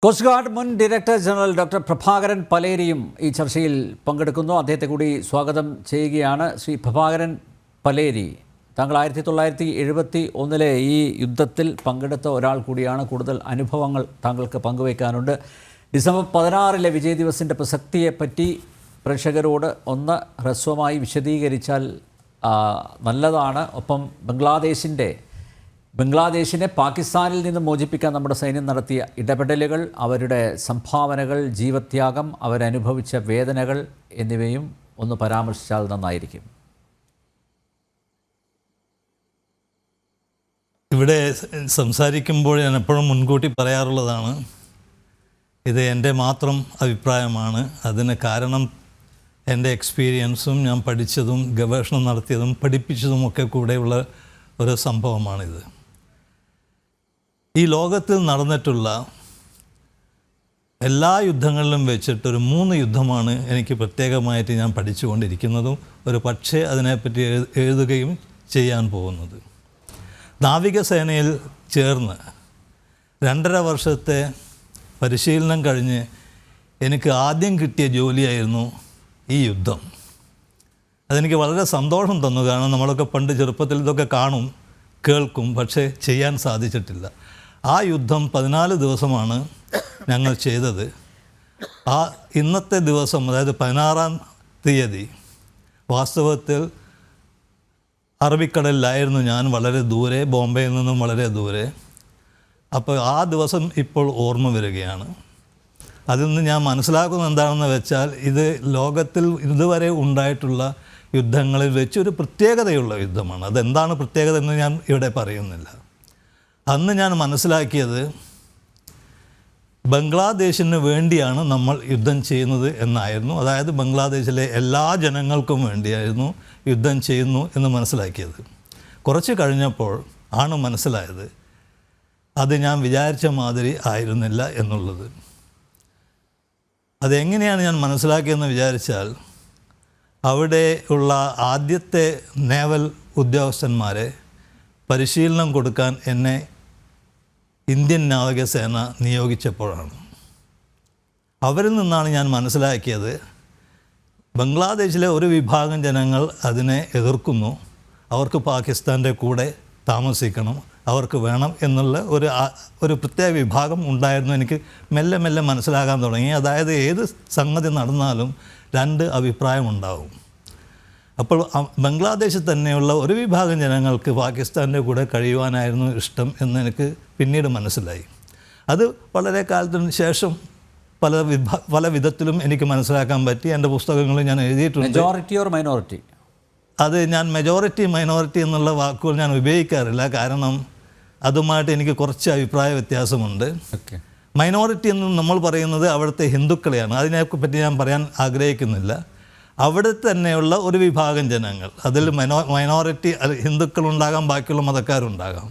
Coast guard മുൻ director general doctor Prabhakaran പലേരിയും ഈ ചർച്ചയിൽ പങ്കെടുക്കുന്നു. അദ്ദേഹത്തെ കൂടി സ്വാഗതം ചെയ്യുകയാണ്. ശ്രീ പ്രഭാകരൻ പലേരി, താങ്കൾ 1971 ഈ യുദ്ധത്തിൽ പങ്കെടുത്ത ഒരാൾ കൂടിയാണ്. കൂടുതൽ അനുഭവങ്ങൾ താങ്കൾക്ക് പങ്കുവയ്ക്കാനുണ്ട്. ഡിസംബർ 16 വിജയ് ദിവസിൻ്റെ പ്രസക്തിയെപ്പറ്റി പ്രേക്ഷകരോട് ഒന്ന് ഹ്രസ്വമായി വിശദീകരിച്ചാൽ നല്ലതാണ്. ഒപ്പം ബംഗ്ലാദേശിനെ പാകിസ്ഥാനിൽ നിന്ന് മോചിപ്പിക്കാൻ നമ്മുടെ സൈന്യം നടത്തിയ ഇടപെടലുകൾ, അവരുടെ സംഭാവനകൾ, ജീവത്യാഗം, അവരനുഭവിച്ച വേദനകൾ എന്നിവയും ഒന്ന് പരാമർശിച്ചാൽ നന്നായിരിക്കും. ഇവിടെ സംസാരിക്കുമ്പോൾ ഞാൻ എപ്പോഴും മുൻകൂട്ടി പറയാറുള്ളതാണ്, ഇത് എൻ്റെ മാത്രം അഭിപ്രായമാണ്. അതിന് കാരണം എൻ്റെ എക്സ്പീരിയൻസും ഞാൻ പഠിച്ചതും ഗവേഷണം നടത്തിയതും പഠിപ്പിച്ചതുമൊക്കെ കൂടെയുള്ള ഒരു സംഭവമാണിത്. ഈ ലോകത്തിൽ നടന്നിട്ടുള്ള എല്ലാ യുദ്ധങ്ങളിലും വെച്ചിട്ടൊരു 3 യുദ്ധമാണ് എനിക്ക് പ്രത്യേകമായിട്ട് ഞാൻ പഠിച്ചുകൊണ്ടിരിക്കുന്നതും ഒരു പക്ഷേ അതിനെപ്പറ്റി എഴുതുകയും ചെയ്യാൻ പോകുന്നത്. നാവികസേനയിൽ ചേർന്ന് 2.5 വർഷത്തെ പരിശീലനം കഴിഞ്ഞ് എനിക്ക് ആദ്യം കിട്ടിയ ജോലിയായിരുന്നു ഈ യുദ്ധം. അതെനിക്ക് വളരെ സന്തോഷം തന്നു. കാരണം നമ്മളൊക്കെ പണ്ട് ചെറുപ്പത്തിൽ ഇതൊക്കെ കാണും, കേൾക്കും, പക്ഷേ ചെയ്യാൻ സാധിച്ചിട്ടില്ല. ആ യുദ്ധം 14 ദിവസമാണ് ഞങ്ങൾ ചെയ്തത്. ഇന്നത്തെ ദിവസം, അതായത് 16-ാം തീയതി, വാസ്തവത്തിൽ അറബിക്കടലിലായിരുന്നു ഞാൻ, വളരെ ദൂരെ, ബോംബെയിൽ നിന്നും വളരെ ദൂരെ. അപ്പോൾ ആ ദിവസം ഇപ്പോൾ ഓർമ്മ വരികയാണ്. അതിൽ നിന്ന് ഞാൻ മനസ്സിലാക്കുന്നത് എന്താണെന്ന് വെച്ചാൽ, ഇത് ലോകത്തിൽ ഇതുവരെ ഉണ്ടായിട്ടുള്ള യുദ്ധങ്ങളിൽ വെച്ചൊരു പ്രത്യേകതയുള്ള യുദ്ധമാണ്. അതെന്താണ് പ്രത്യേകത എന്ന് ഞാൻ ഇവിടെ പറയുന്നില്ല. അന്ന് ഞാൻ മനസ്സിലാക്കിയത് ബംഗ്ലാദേശിന് വേണ്ടിയാണ് നമ്മൾ യുദ്ധം ചെയ്യുന്നത് എന്നായിരുന്നു. അതായത് ബംഗ്ലാദേശിലെ എല്ലാ ജനങ്ങൾക്കും വേണ്ടിയായിരുന്നു യുദ്ധം ചെയ്യുന്നു എന്ന് മനസ്സിലാക്കിയത്. കുറച്ച് കഴിഞ്ഞപ്പോൾ ആണ് മനസ്സിലായത് അത് ഞാൻ വിചാരിച്ച മാതിരി ആയിരുന്നില്ല എന്നുള്ളത്. അതെങ്ങനെയാണ് ഞാൻ മനസ്സിലാക്കിയതെന്ന് വിചാരിച്ചാൽ, അവിടെ ഉള്ള ആദ്യത്തെ നേവൽ ഉദ്യോഗസ്ഥന്മാരെ പരിശീലനം കൊടുക്കാൻ എന്നെ ഇന്ത്യൻ നാവികസേന നിയോഗിച്ചപ്പോഴാണ്. അവരിൽ നിന്നാണ് ഞാൻ മനസ്സിലാക്കിയത് ബംഗ്ലാദേശിലെ ഒരു വിഭാഗം ജനങ്ങൾ അതിനെ എതിർക്കുന്നു, അവർക്ക് പാകിസ്ഥാൻ്റെ കൂടെ താമസിക്കണം, അവർക്ക് വേണം എന്നുള്ള ഒരു പ്രത്യേക വിഭാഗം ഉണ്ടായിരുന്നു. എനിക്ക് മെല്ലെ മെല്ലെ മനസ്സിലാകാൻ തുടങ്ങി. അതായത് ഏത് സംഗതി നടന്നാലും 2 അഭിപ്രായമുണ്ടാവും. അപ്പോൾ ബംഗ്ലാദേശിൽ തന്നെയുള്ള ഒരു വിഭാഗം ജനങ്ങൾക്ക് പാകിസ്ഥാൻ്റെ കൂടെ കഴിയുവാനായിരുന്നു ഇഷ്ടം എന്ന് എനിക്ക് പിന്നീട് മനസ്സിലായി. അത് വളരെ കാലത്തിന് ശേഷം പല വിധത്തിലും എനിക്ക് മനസ്സിലാക്കാൻ പറ്റി. എൻ്റെ പുസ്തകങ്ങളിൽ ഞാൻ എഴുതിയിട്ടുണ്ട്. മെജോറിറ്റി ഓർ മൈനോറിറ്റി, അത് ഞാൻ മൈനോറിറ്റി എന്നുള്ള വാക്കുകൾ ഞാൻ ഉപയോഗിക്കാറില്ല. കാരണം അതുമായിട്ട് എനിക്ക് കുറച്ച് അഭിപ്രായ വ്യത്യാസമുണ്ട്. മൈനോറിറ്റി എന്ന് നമ്മൾ പറയുന്നത് അവിടുത്തെ ഹിന്ദുക്കളെയാണ്. അതിനെപ്പറ്റി ഞാൻ പറയാൻ ആഗ്രഹിക്കുന്നില്ല. അവിടെ തന്നെയുള്ള ഒരു വിഭാഗം ജനങ്ങൾ, അതിൽ മൈനോറിറ്റി ഹിന്ദുക്കളുണ്ടാകാം, ബാക്കിയുള്ള മതക്കാരുണ്ടാകാം.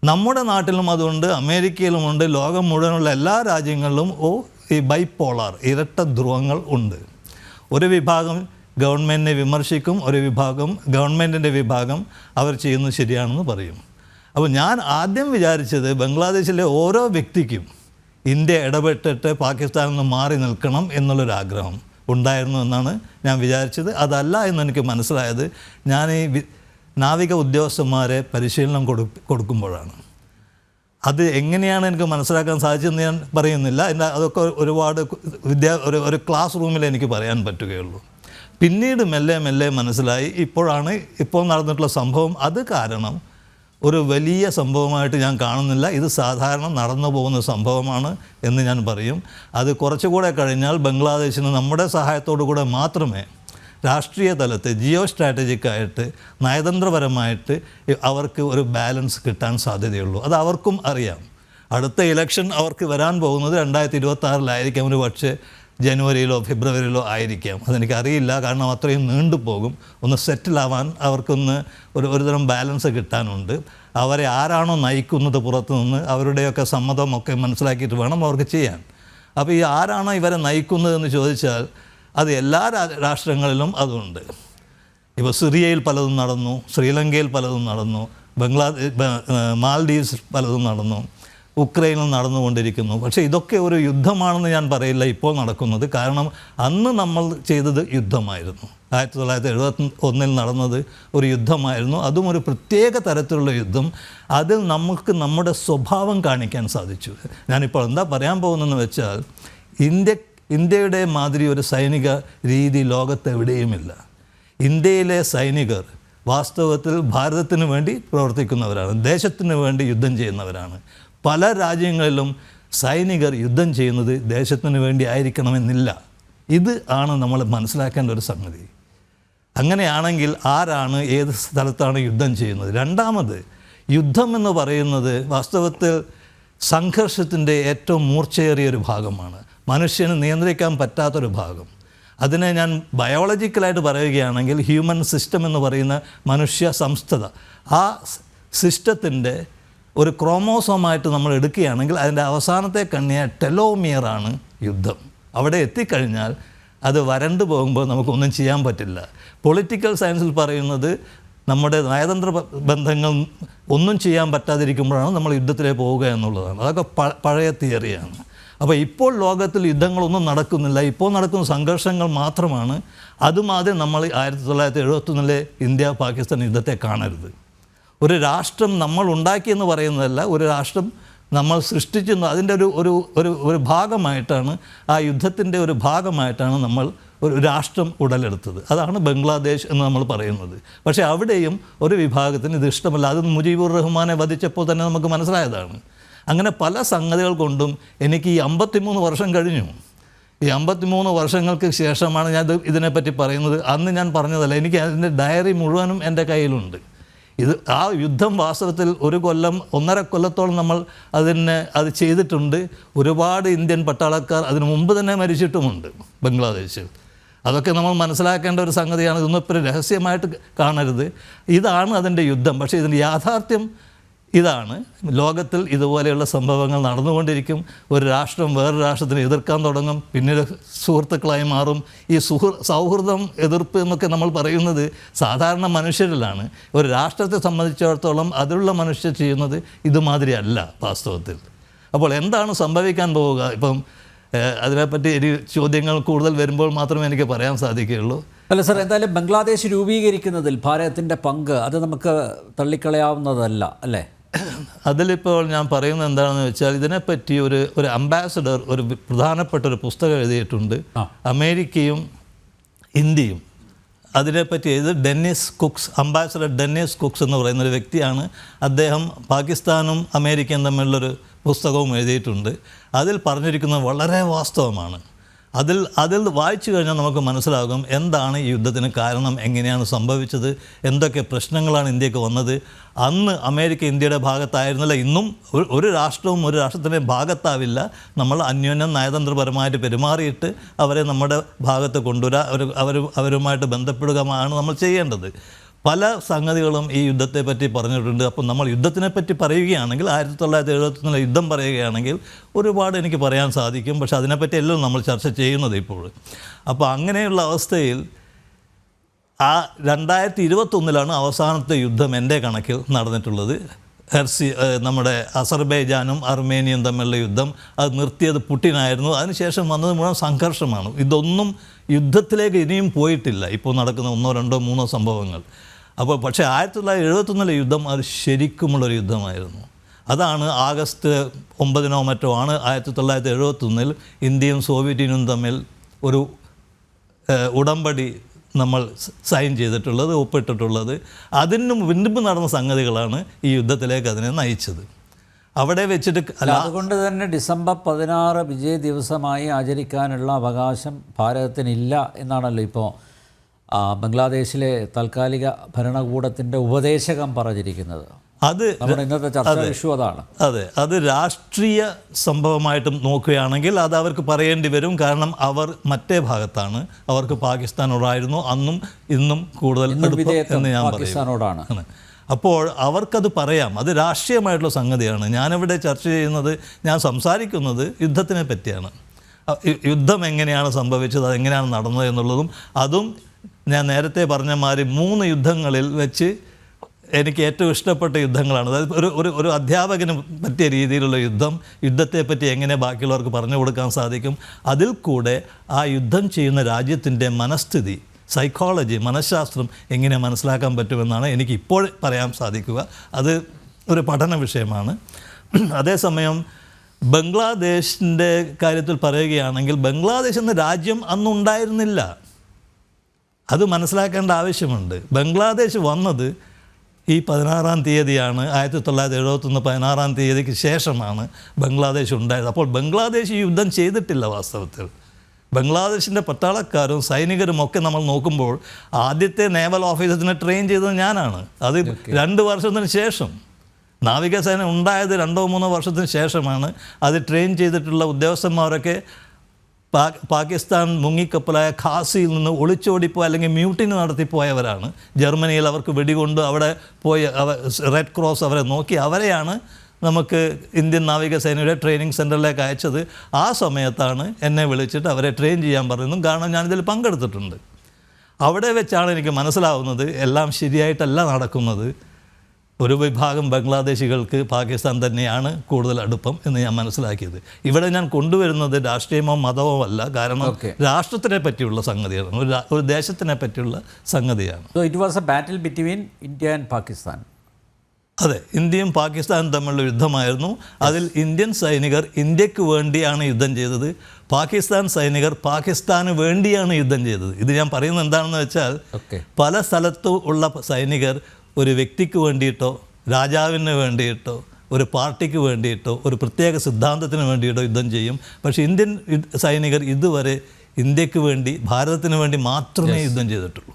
നമ്മുടെ നാട്ടിലും അതുകൊണ്ട്, അമേരിക്കയിലുമുണ്ട്, ലോകം മുഴുവനുള്ള എല്ലാ രാജ്യങ്ങളിലും ഈ ബൈപോളാർ, ഇരട്ട ധ്രുവങ്ങൾ ഉണ്ട്. ഒരു വിഭാഗം ഗവൺമെൻറ്റിനെ വിമർശിക്കും, ഒരു വിഭാഗം ഗവൺമെൻറ്റിൻ്റെ വിഭാഗം അവർ ചെയ്യുന്നത് ശരിയാണെന്ന് പറയും. അപ്പോൾ ഞാൻ ആദ്യം വിചാരിച്ചത് ബംഗ്ലാദേശിലെ ഓരോ വ്യക്തിക്കും ഇന്ത്യ ഇടപെട്ടിട്ട് പാകിസ്ഥാനിൽ നിന്ന് മാറി നിൽക്കണം എന്നുള്ളൊരാഗ്രഹം ഉണ്ടായിരുന്നു എന്നാണ് ഞാൻ വിചാരിച്ചത്. അതല്ല എന്ന് എനിക്ക് മനസ്സിലായത് ഞാൻ ഈ നാവിക ഉദ്യോഗസ്ഥന്മാരെ പരിശീലനം കൊടുക്കുമ്പോഴാണ്. അത് എങ്ങനെയാണ് എനിക്ക് മനസ്സിലാക്കാൻ സാധിച്ചതെന്ന് ഞാൻ പറയുന്നില്ല. അതൊക്കെ ഒരുപാട് ഒരു ക്ലാസ് റൂമിൽ എനിക്ക് പറയാൻ പറ്റുകയുള്ളൂ. പിന്നീട് മെല്ലെ മെല്ലെ മനസ്സിലായി. ഇപ്പോൾ നടന്നിട്ടുള്ള സംഭവം അത് കാരണം ഒരു വലിയ സംഭവമായിട്ട് ഞാൻ കാണുന്നില്ല. ഇത് സാധാരണ നടന്നു പോകുന്ന സംഭവമാണ് എന്ന് ഞാൻ പറയും. അത് കുറച്ചുകൂടെ കഴിഞ്ഞാൽ ബംഗ്ലാദേശിന് നമ്മുടെ സഹായത്തോടു കൂടെ മാത്രമേ രാഷ്ട്രീയ തലത്തിൽ ജിയോ സ്ട്രാറ്റജിക്കായിട്ട്, നയതന്ത്രപരമായിട്ട് അവർക്ക് ഒരു ബാലൻസ് കിട്ടാൻ സാധ്യതയുള്ളൂ. അത് അവർക്കും അറിയാം. അടുത്ത ഇലക്ഷൻ അവർക്ക് വരാൻ പോകുന്നത് 2026 ഒരു പക്ഷേ ജനുവരിയിലോ ഫെബ്രുവരിയിലോ ആയിരിക്കാം. അതെനിക്കറിയില്ല. കാരണം അത്രയും നീണ്ടുപോകും. ഒന്ന് സെറ്റിലാവാൻ അവർക്കൊന്ന് ഒരുതരം ബാലൻസ് കിട്ടാനുണ്ട്. അവരെ ആരാണോ നയിക്കുന്നത് പുറത്തു നിന്ന്, അവരുടെയൊക്കെ സമ്മതമൊക്കെ മനസ്സിലാക്കിയിട്ട് വേണം അവർക്ക് ചെയ്യാൻ. അപ്പോൾ ഈ ആരാണോ ഇവരെ നയിക്കുന്നതെന്ന് ചോദിച്ചാൽ അത് എല്ലാ രാഷ്ട്രങ്ങളിലും അതുണ്ട്. ഇപ്പോൾ സിറിയയിൽ പലതും നടന്നു, ശ്രീലങ്കയിൽ പലതും നടന്നു, മാൽഡീവ്സ് പലതും നടന്നു. ഉക്രൈനിൽ നടന്നുകൊണ്ടിരിക്കുന്നു. പക്ഷേ ഇതൊക്കെ ഒരു യുദ്ധമാണെന്ന് ഞാൻ പറയില്ല ഇപ്പോൾ നടക്കുന്നത്. കാരണം അന്ന് നമ്മൾ ചെയ്തത് യുദ്ധമായിരുന്നു. 1971 നടന്നത് ഒരു യുദ്ധമായിരുന്നു. അതും ഒരു പ്രത്യേക തരത്തിലുള്ള യുദ്ധം. അതിൽ നമുക്ക് നമ്മുടെ സ്വഭാവം കാണിക്കാൻ സാധിച്ചു. ഞാനിപ്പോൾ എന്താ പറയാൻ പോകുന്നതെന്ന് വെച്ചാൽ, ഇന്ത്യയുടെ മാതിരി ഒരു സൈനിക രീതി ലോകത്തെവിടെയുമില്ല. ഇന്ത്യയിലെ സൈനികർ വാസ്തവത്തിൽ ഭാരതത്തിന് വേണ്ടി പ്രവർത്തിക്കുന്നവരാണ്, ദേശത്തിന് വേണ്ടി യുദ്ധം ചെയ്യുന്നവരാണ്. പല രാജ്യങ്ങളിലും സൈനികർ യുദ്ധം ചെയ്യുന്നത് ദേശത്തിന് വേണ്ടി ആയിരിക്കണമെന്നില്ല. ഇത് ആണ് നമ്മൾ മനസ്സിലാക്കേണ്ട ഒരു സംഗതി. അങ്ങനെയാണെങ്കിൽ ആരാണ് ഏത് സ്ഥലത്താണ് യുദ്ധം ചെയ്യുന്നത്? രണ്ടാമത്, യുദ്ധം എന്ന് പറയുന്നത് വാസ്തവത്തിൽ സംഘർഷത്തിൻ്റെ ഏറ്റവും മൂർച്ചയേറിയൊരു ഭാഗമാണ്, മനുഷ്യന് നിയന്ത്രിക്കാൻ പറ്റാത്തൊരു ഭാഗം. അതിനെ ഞാൻ ബയോളജിക്കലായിട്ട് പറയുകയാണെങ്കിൽ ഹ്യൂമൻ സിസ്റ്റം എന്ന് പറയുന്ന മനുഷ്യ സംസ്ഥത, ആ സിസ്റ്റത്തിൻ്റെ ഒരു ക്രോമോസോമായിട്ട് നമ്മൾ എടുക്കുകയാണെങ്കിൽ അതിൻ്റെ അവസാനത്തെ കണ്ണിയ ടെലോമിയറാണ് യുദ്ധം. അവിടെ എത്തിക്കഴിഞ്ഞാൽ അത് വരണ്ടു പോകുമ്പോൾ നമുക്കൊന്നും ചെയ്യാൻ പറ്റില്ല. പൊളിറ്റിക്കൽ സയൻസിൽ പറയുന്നത് നമ്മുടെ നയതന്ത്ര ബന്ധങ്ങൾ ഒന്നും ചെയ്യാൻ പറ്റാതിരിക്കുമ്പോഴാണ് നമ്മൾ യുദ്ധത്തിലേക്ക് പോവുക എന്നുള്ളതാണ്. അതൊക്കെ പഴയ തിയറിയാണ്. അപ്പോൾ ഇപ്പോൾ ലോകത്തിൽ യുദ്ധങ്ങളൊന്നും നടക്കുന്നില്ല, ഇപ്പോൾ നടക്കുന്ന സംഘർഷങ്ങൾ മാത്രമാണ്. അതുമാതിരി നമ്മൾ 1971 ഇന്ത്യ പാകിസ്ഥാൻ യുദ്ധത്തെ കാണരുത്. ഒരു രാഷ്ട്രം നമ്മൾ ഉണ്ടാക്കിയെന്ന് പറയുന്നതല്ല, ഒരു രാഷ്ട്രം നമ്മൾ സൃഷ്ടിച്ചെന്ന് അതിൻ്റെ ഒരു ഭാഗമായിട്ടാണ്, ആ യുദ്ധത്തിൻ്റെ ഒരു ഭാഗമായിട്ടാണ് നമ്മൾ ഒരു രാഷ്ട്രം ഉടലെടുത്തത്. അതാണ് ബംഗ്ലാദേശ് എന്ന് നമ്മൾ പറയുന്നത്. പക്ഷേ അവിടെയും ഒരു വിഭാഗത്തിന് ഇത് ഇഷ്ടമല്ല. അത് മുജീബുർ റഹ്മാനെ വധിച്ചപ്പോൾ തന്നെ നമുക്ക് മനസ്സിലായതാണ്. അങ്ങനെ പല സംഗതികൾ കൊണ്ടും എനിക്ക് ഈ 53 വർഷം കഴിഞ്ഞു. ഈ 53 വർഷങ്ങൾക്ക് ശേഷമാണ് ഞാൻ ഇതിനെപ്പറ്റി പറയുന്നത്. അന്ന് ഞാൻ പറഞ്ഞതല്ല, എനിക്ക് അതിൻ്റെ ഡയറി മുഴുവനും എൻ്റെ കയ്യിലുണ്ട്. ആ യുദ്ധം വാസ്തവത്തിൽ 1 കൊല്ലം 1.5 കൊല്ലത്തോളം നമ്മൾ അത് ചെയ്തിട്ടുണ്ട്. ഒരുപാട് ഇന്ത്യൻ പട്ടാളക്കാർ അതിനു മുമ്പ് തന്നെ മരിച്ചിട്ടുമുണ്ട് ബംഗ്ലാദേശിൽ. അതൊക്കെ നമ്മൾ മനസ്സിലാക്കേണ്ട ഒരു സംഗതിയാണ്. ഇതൊന്നും ഇപ്പോൾ രഹസ്യമായിട്ട് കാണരുത്. ഇതാണ് അതിൻ്റെ യുദ്ധം. പക്ഷേ ഇതിൻ്റെ യാഥാർത്ഥ്യം ഇതാണ്. ലോകത്തിൽ ഇതുപോലെയുള്ള സംഭവങ്ങൾ നടന്നുകൊണ്ടിരിക്കും. ഒരു രാഷ്ട്രം വേറൊരു രാഷ്ട്രത്തിനെ എതിർക്കാൻ തുടങ്ങും, പിന്നീട് സുഹൃത്തുക്കളായി മാറും. ഈ സൗഹൃദം, എതിർപ്പ് എന്നൊക്കെ നമ്മൾ പറയുന്നത് സാധാരണ മനുഷ്യരിലാണ്. ഒരു രാഷ്ട്രത്തെ സംബന്ധിച്ചിടത്തോളം അതിലുള്ള മനുഷ്യർ ചെയ്യുന്നത് ഇതുമാതിരി അല്ല വാസ്തവത്തിൽ. അപ്പോൾ എന്താണ് സംഭവിക്കാൻ പോവുക? ഇപ്പം അതിനെപ്പറ്റി ചോദ്യങ്ങൾ കൂടുതൽ വരുമ്പോൾ മാത്രമേ എനിക്ക് പറയാൻ സാധിക്കുകയുള്ളൂ. അല്ല സാർ, എന്തായാലും ബംഗ്ലാദേശ് രൂപീകരിക്കുന്നതിൽ ഭാരതത്തിൻ്റെ പങ്ക് അത് നമുക്ക് തള്ളിക്കളയാവുന്നതല്ല അല്ലേ? അതിലിപ്പോൾ ഞാൻ പറയുന്നത് എന്താണെന്ന് വെച്ചാൽ, ഇതിനെപ്പറ്റി ഒരു അംബാസഡർ ഒരു പ്രധാനപ്പെട്ട ഒരു പുസ്തകം എഴുതിയിട്ടുണ്ട്. അമേരിക്കയും ഇന്ത്യയും അതിനെപ്പറ്റി എഴുതി Dennis Kux, ambassador Dennis Kux എന്ന് പറയുന്നൊരു വ്യക്തിയാണ്. അദ്ദേഹം പാകിസ്ഥാനും അമേരിക്കയും തമ്മിലുള്ളൊരു പുസ്തകവും എഴുതിയിട്ടുണ്ട്. അതിൽ പറഞ്ഞിരിക്കുന്നത് വളരെ വാസ്തവമാണ്. അതിൽ വായിച്ചു കഴിഞ്ഞാൽ നമുക്ക് മനസ്സിലാകും എന്താണ് ഈ യുദ്ധത്തിന് കാരണം, എങ്ങനെയാണ് സംഭവിച്ചത്, എന്തൊക്കെ പ്രശ്നങ്ങളാണ് ഇന്ത്യക്ക് വന്നത്. അന്ന് അമേരിക്ക ഇന്ത്യയുടെ ഭാഗത്തായിരുന്നില്ല. ഇന്നും ഒരു രാഷ്ട്രവും ഒരു രാഷ്ട്രത്തിൻ്റെ ഭാഗത്താവില്ല. നമ്മൾ അന്യോന്യം നയതന്ത്രപരമായിട്ട് പെരുമാറിയിട്ട് അവരെ നമ്മുടെ ഭാഗത്ത് കൊണ്ടുവരാൻ, അവരുമായിട്ട് ബന്ധപ്പെടുകയാണ് നമ്മൾ ചെയ്യേണ്ടത്. പല സംഗതികളും ഈ യുദ്ധത്തെ പറ്റി പറഞ്ഞിട്ടുണ്ട്. അപ്പോൾ നമ്മൾ യുദ്ധത്തിനെ പറ്റി പറയുകയാണെങ്കിൽ 1971 യുദ്ധം പറയുകയാണെങ്കിൽ ഒരുപാട് എനിക്ക് പറയാൻ സാധിക്കും. പക്ഷെ അതിനെപ്പറ്റി എല്ലാം നമ്മൾ ചർച്ച ചെയ്യുന്നത് ഇപ്പോൾ. അപ്പോൾ അങ്ങനെയുള്ള അവസ്ഥയിൽ 2021 അവസാനത്തെ യുദ്ധം എൻ്റെ കണക്കിൽ നടന്നിട്ടുള്ളത്. നമ്മുടെ അസർബൈജാനും അർമേനിയയും തമ്മിലുള്ള യുദ്ധം, അത് നിർത്തിയത് പുടിനായിരുന്നു. അതിനുശേഷം വന്നത് മുഴുവൻ സംഘർഷമാണ്. ഇതൊന്നും യുദ്ധത്തിലേക്ക് ഇനിയും പോയിട്ടില്ല. ഇപ്പോൾ നടക്കുന്ന 1, 2, 3 സംഭവങ്ങൾ. അപ്പോൾ പക്ഷേ 1971 യുദ്ധം അത് ശരിക്കുമുള്ളൊരു യുദ്ധമായിരുന്നു. അതാണ് ആഗസ്റ്റ് 9 മറ്റോ ആണ് 1971 ഇന്ത്യയും സോവിയറ്റ് യൂണിയനും തമ്മിൽ ഒരു ഉടമ്പടി നമ്മൾ സൈൻ ചെയ്തിട്ടുള്ളത്, ഒപ്പിട്ടിട്ടുള്ളത്. അതിന് മുൻപ് നടന്ന സംഗതികളാണ് ഈ യുദ്ധത്തിലേക്ക് അതിനെ നയിച്ചത്. അവിടെ വെച്ചിട്ട് അതുകൊണ്ട് തന്നെ ഡിസംബർ 16 വിജയ ദിവസമായി ആചരിക്കാനുള്ള അവകാശം ഭാരതത്തിനില്ല എന്നാണല്ലോ ഇപ്പോൾ ബംഗ്ലാദേശിലെ താൽക്കാലിക ഭരണകൂടത്തിൻ്റെ ഉപദേശകം പറഞ്ഞിരിക്കുന്നത്. അത് നമ്മുടെ ഇന്നത്തെ ചർച്ചാ ഇഷ്യൂ അതാണ്. അതെ, അത് രാഷ്ട്രീയ സംഭവമായിട്ടും നോക്കുകയാണെങ്കിൽ അത് അവർക്ക് പറയേണ്ടി വരും. കാരണം അവർ മറ്റേ ഭാഗത്താണ്. അവർക്ക് പാകിസ്ഥാനോടായിരുന്നു അന്നും ഇന്നും കൂടുതൽ എന്ന് ഞാൻ പാകിസ്ഥാനോടാണ്. അപ്പോൾ അവർക്കത് പറയാം. അത് രാഷ്ട്രീയമായിട്ടുള്ള സംഗതിയാണ്. ഞാനിവിടെ ചർച്ച ചെയ്യുന്നത്, ഞാൻ സംസാരിക്കുന്നത് യുദ്ധത്തിനെ പറ്റിയാണ്. യുദ്ധം എങ്ങനെയാണ് സംഭവിച്ചത്, അതെങ്ങനെയാണ് നടന്നത് എന്നുള്ളതും, അതും ഞാൻ നേരത്തെ പറഞ്ഞ മാതിരി 3 യുദ്ധങ്ങളിൽ വെച്ച് എനിക്ക് ഏറ്റവും ഇഷ്ടപ്പെട്ട യുദ്ധങ്ങളാണ്. അതായത് ഒരു അധ്യാപകന് പറ്റിയ രീതിയിലുള്ള യുദ്ധത്തെപ്പറ്റി എങ്ങനെ ബാക്കിയുള്ളവർക്ക് പറഞ്ഞു കൊടുക്കാൻ സാധിക്കും, അതിൽ കൂടെ ആ യുദ്ധം ചെയ്യുന്ന രാജ്യത്തിൻ്റെ മനസ്ഥിതി, സൈക്കോളജി, മനഃശാസ്ത്രം എങ്ങനെ മനസ്സിലാക്കാൻ പറ്റുമെന്നാണ് എനിക്ക് ഇപ്പോൾ പറയാൻ സാധിക്കുക. അത് ഒരു പഠന വിഷയമാണ്. അതേസമയം ബംഗ്ലാദേശിൻ്റെ കാര്യത്തിൽ പറയുകയാണെങ്കിൽ, ബംഗ്ലാദേശ് എന്ന രാജ്യം അന്നുണ്ടായിരുന്നില്ല. അത് മനസ്സിലാക്കേണ്ട ആവശ്യമുണ്ട്. ബംഗ്ലാദേശ് വന്നത് ഈ 16-ാം തീയതിയാണ്, 1971 16-ാം തീയതിക്ക് ശേഷമാണ് ബംഗ്ലാദേശ് ഉണ്ടായത്. അപ്പോൾ ബംഗ്ലാദേശ് ഈ യുദ്ധം ചെയ്തിട്ടില്ല. വാസ്തവത്തിൽ ബംഗ്ലാദേശിൻ്റെ പട്ടാളക്കാരും സൈനികരും ഒക്കെ നമ്മൾ നോക്കുമ്പോൾ ആദ്യത്തെ നേവൽ ഓഫീസേഴ്സിനെ ട്രെയിൻ ചെയ്തത് ഞാനാണ്. അത് 2 വർഷത്തിന് ശേഷം, നാവികസേന ഉണ്ടായത് 2-3 വർഷത്തിന് ശേഷമാണ്. അത് ട്രെയിൻ ചെയ്തിട്ടുള്ള ഉദ്യോഗസ്ഥന്മാരൊക്കെ പാകിസ്ഥാൻ മുങ്ങിക്കപ്പലായ ഖാസിയിൽ നിന്ന് ഒളിച്ചോടിപ്പോയ അല്ലെങ്കിൽ മ്യൂട്ടിന് നടത്തിപ്പോയവരാണ്. ജർമ്മനിയിൽ അവർക്ക് വെടികൊണ്ട് അവിടെ പോയി റെഡ് ക്രോസ് അവരെ നോക്കി, അവരെയാണ് നമുക്ക് ഇന്ത്യൻ നാവികസേനയുടെ ട്രെയിനിങ് സെൻറ്ററിലേക്ക് അയച്ചത്. ആ സമയത്താണ് എന്നെ വിളിച്ചിട്ട് അവരെ ട്രെയിൻ ചെയ്യാൻ പറയുന്നതും. കാരണം ഞാനിതിൽ പങ്കെടുത്തിട്ടുണ്ട്. അവിടെ വെച്ചാണ് എനിക്ക് മനസ്സിലാവുന്നത് എല്ലാം ശരിയായിട്ടല്ല നടക്കുന്നത്. ഒരു വിഭാഗം ബംഗ്ലാദേശികൾക്ക് പാകിസ്ഥാൻ തന്നെയാണ് കൂടുതൽ അടുപ്പം എന്ന് ഞാൻ മനസ്സിലാക്കിയത്. ഇവിടെ ഞാൻ കൊണ്ടുവരുന്നത് രാഷ്ട്രീയമോ മതമോ അല്ല, കാരണം രാഷ്ട്രത്തിനെ പറ്റിയുള്ള സംഗതിയാണ്, ഒരു ദേശത്തിനെ പറ്റിയുള്ള സംഗതിയാണ്. So it was a battle between India and Pakistan. അതെ, ഇന്ത്യയും പാകിസ്ഥാനും തമ്മിലുള്ള യുദ്ധമായിരുന്നു. അതിൽ ഇന്ത്യൻ സൈനികർ ഇന്ത്യക്ക് വേണ്ടിയാണ് യുദ്ധം ചെയ്തത്, പാകിസ്ഥാൻ സൈനികർ പാകിസ്ഥാന് വേണ്ടിയാണ് യുദ്ധം ചെയ്തത്. ഇത് ഞാൻ പറയുന്നത് എന്താണെന്ന് വെച്ചാൽ, പല സ്ഥലത്തും ഉള്ള സൈനികർ ഒരു വ്യക്തിക്ക് വേണ്ടിയിട്ടോ രാജാവിന് വേണ്ടിയിട്ടോ ഒരു പാർട്ടിക്ക് വേണ്ടിയിട്ടോ ഒരു പ്രത്യേക സിദ്ധാന്തത്തിന് വേണ്ടിയിട്ടോ യുദ്ധം ചെയ്യും. പക്ഷേ ഇന്ത്യൻ സൈനികർ ഇതുവരെ ഇന്ത്യക്ക് വേണ്ടി, ഭാരതത്തിന് വേണ്ടി മാത്രമേ യുദ്ധം ചെയ്തിട്ടുള്ളൂ.